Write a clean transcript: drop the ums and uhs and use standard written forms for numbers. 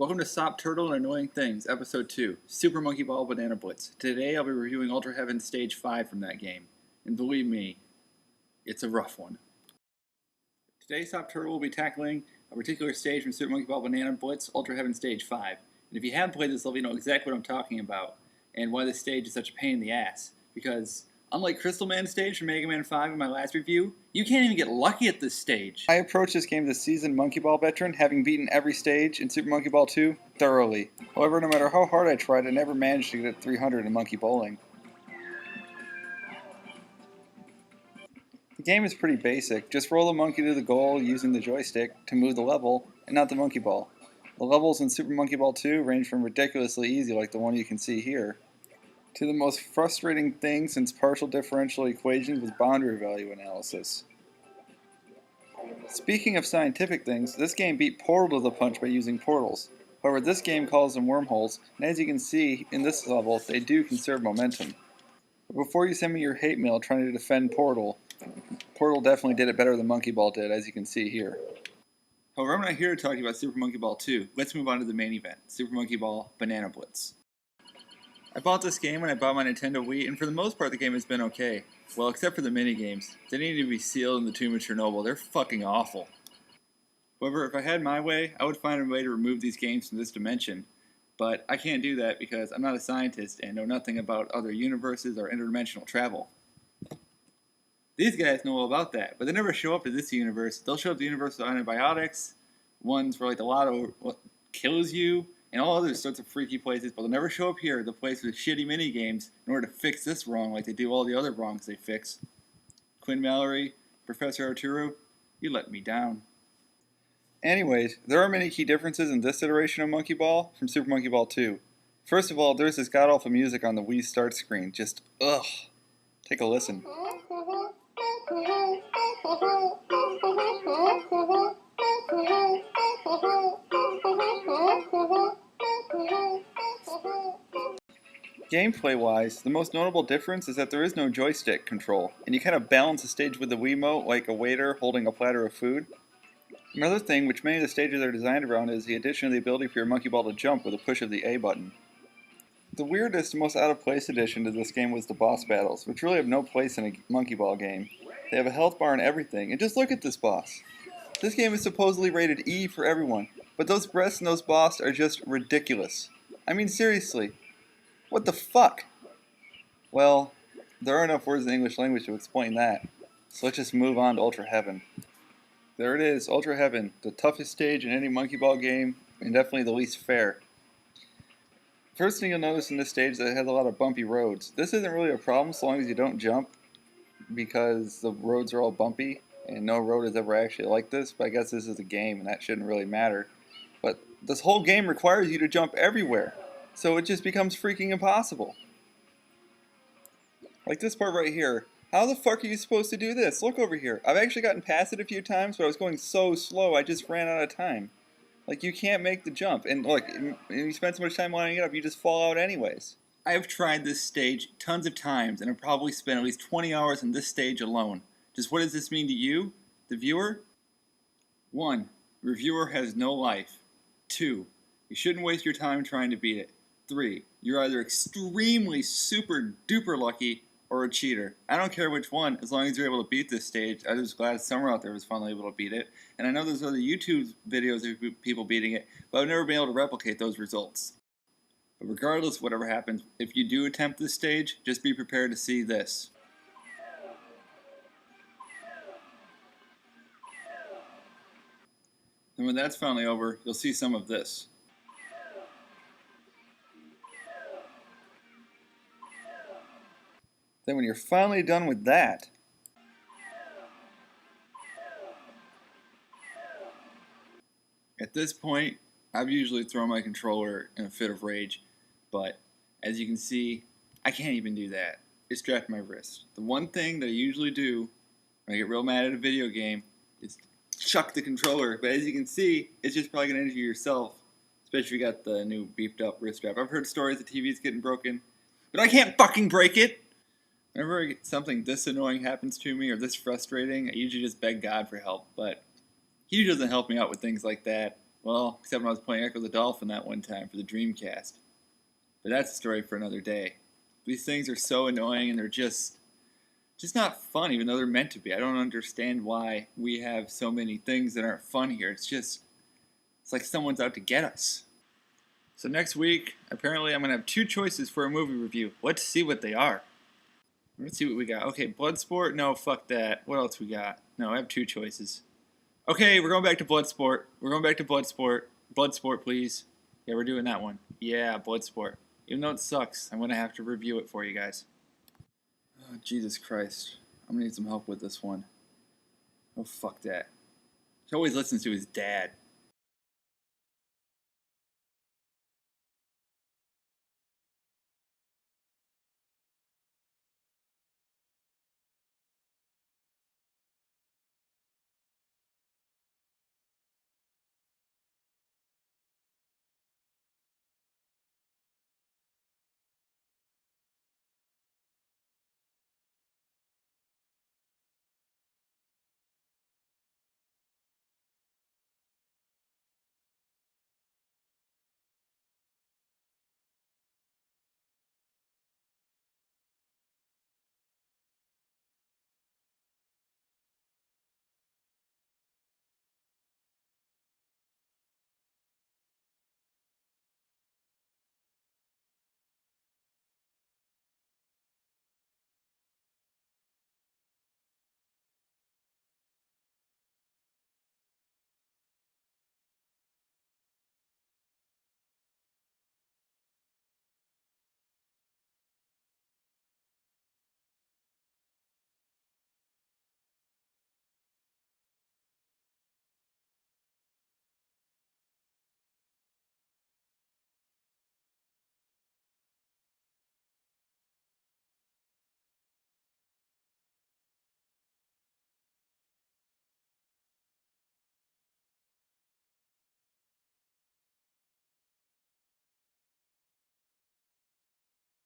Welcome to Sopturtle and Annoying Things, Episode 2, Super Monkey Ball Banana Blitz. Today I'll be reviewing Ultra Heaven Stage 5 from that game, and believe me, it's a rough one. Today Sopturtle will be tackling a particular stage from Super Monkey Ball Banana Blitz, Ultra Heaven Stage 5. And if you haven't played this level, you know exactly what I'm talking about, and why this stage is such a pain in the ass. Because, unlike Crystal Man stage from Mega Man 5 in my last review, you can't even get lucky at this stage. I approached this game as a seasoned Monkey Ball veteran, having beaten every stage in Super Monkey Ball 2 thoroughly. However, no matter how hard I tried, I never managed to get 300 in Monkey Bowling. The game is pretty basic. Just roll the monkey to the goal using the joystick to move the level, and not the monkey ball. The levels in Super Monkey Ball 2 range from ridiculously easy, like the one you can see here, to the most frustrating thing since partial differential equations with boundary value analysis. Speaking of scientific things, this game beat Portal to the punch by using portals. However, this game calls them wormholes, and as you can see in this level, they do conserve momentum. But before you send me your hate mail trying to defend Portal, Portal definitely did it better than Monkey Ball did, as you can see here. However, I'm not here to talk about Super Monkey Ball 2. Let's move on to the main event, Super Monkey Ball Banana Blitz. I bought this game when I bought my Nintendo Wii, and for the most part the game has been okay. Well, except for the minigames. They need to be sealed in the Tomb of Chernobyl. They're fucking awful. However, if I had my way, I would find a way to remove these games from this dimension. But I can't do that because I'm not a scientist and know nothing about other universes or interdimensional travel. These guys know all about that, but they never show up to this universe. They'll show up to the universe with antibiotics, ones where like the lotto kills you, and all other sorts of freaky places, but they'll never show up here, the place with shitty mini-games, in order to fix this wrong like they do all the other wrongs they fix. Quinn Mallory, Professor Arturo, you let me down. Anyways, there are many key differences in this iteration of Monkey Ball from Super Monkey Ball 2. First of all, there's this god-awful music on the Wii start screen, just ugh. Take a listen. Gameplay-wise, the most notable difference is that there is no joystick control, and you kind of balance the stage with the Wiimote like a waiter holding a platter of food. Another thing which many of the stages are designed around is the addition of the ability for your Monkey Ball to jump with a push of the A button. The weirdest and most out-of-place addition to this game was the boss battles, which really have no place in a Monkey Ball game. They have a health bar and everything, and just look at this boss. This game is supposedly rated E for everyone, but those breasts in those boss are just ridiculous. I mean, seriously. What the fuck? Well, there are enough words in the English language to explain that, so let's just move on to Ultra Heaven. There it is, Ultra Heaven, the toughest stage in any Monkey Ball game, and definitely the least fair. First thing you'll notice in this stage is that it has a lot of bumpy roads. This isn't really a problem so long as you don't jump, because the roads are all bumpy, and no road is ever actually like this, but I guess this is a game, and that shouldn't really matter. But this whole game requires you to jump everywhere, so it just becomes freaking impossible. Like this part right here. How the fuck are you supposed to do this? Look over here. I've actually gotten past it a few times, but I was going so slow I just ran out of time. Like, you can't make the jump, and look, you spend so much time lining it up, you just fall out anyways. I have tried this stage tons of times, and I've probably spent at least 20 hours on this stage alone. Just what does this mean to you, the viewer? 1. Reviewer has no life. 2. You shouldn't waste your time trying to beat it. 3. You're either extremely super duper lucky or a cheater. I don't care which one, as long as you're able to beat this stage. I was glad Summer out there was finally able to beat it. And I know there's other YouTube videos of people beating it, but I've never been able to replicate those results. But regardless of whatever happens, if you do attempt this stage, just be prepared to see this. And when that's finally over, you'll see some of this. Then when you're finally done with that, at this point, I've usually thrown my controller in a fit of rage, but as you can see, I can't even do that. It's strapped to my wrist. The one thing that I usually do when I get real mad at a video game is chuck the controller, but as you can see, it's just probably going to injure yourself, especially if you got the new beefed up wrist strap. I've heard stories of TVs getting broken, but I can't fucking break it! Whenever something this annoying happens to me or this frustrating, I usually just beg God for help, but He doesn't help me out with things like that. Well, except when I was playing Echo the Dolphin that one time for the Dreamcast. But that's a story for another day. These things are so annoying and they're just not fun, even though they're meant to be. I don't understand why we have so many things that aren't fun here. It's like someone's out to get us. So next week, apparently I'm going to have 2 choices for a movie review. Let's see what they are. Let's see what we got. Okay, Bloodsport? No, fuck that. What else we got? No, I have 2 choices. Okay, we're going back to Bloodsport. We're going back to Bloodsport. Bloodsport, please. Yeah, we're doing that one. Yeah, Bloodsport. Even though it sucks, I'm going to have to review it for you guys. Oh, Jesus Christ. I'm going to need some help with this one. Oh, fuck that. He always listens to his dad.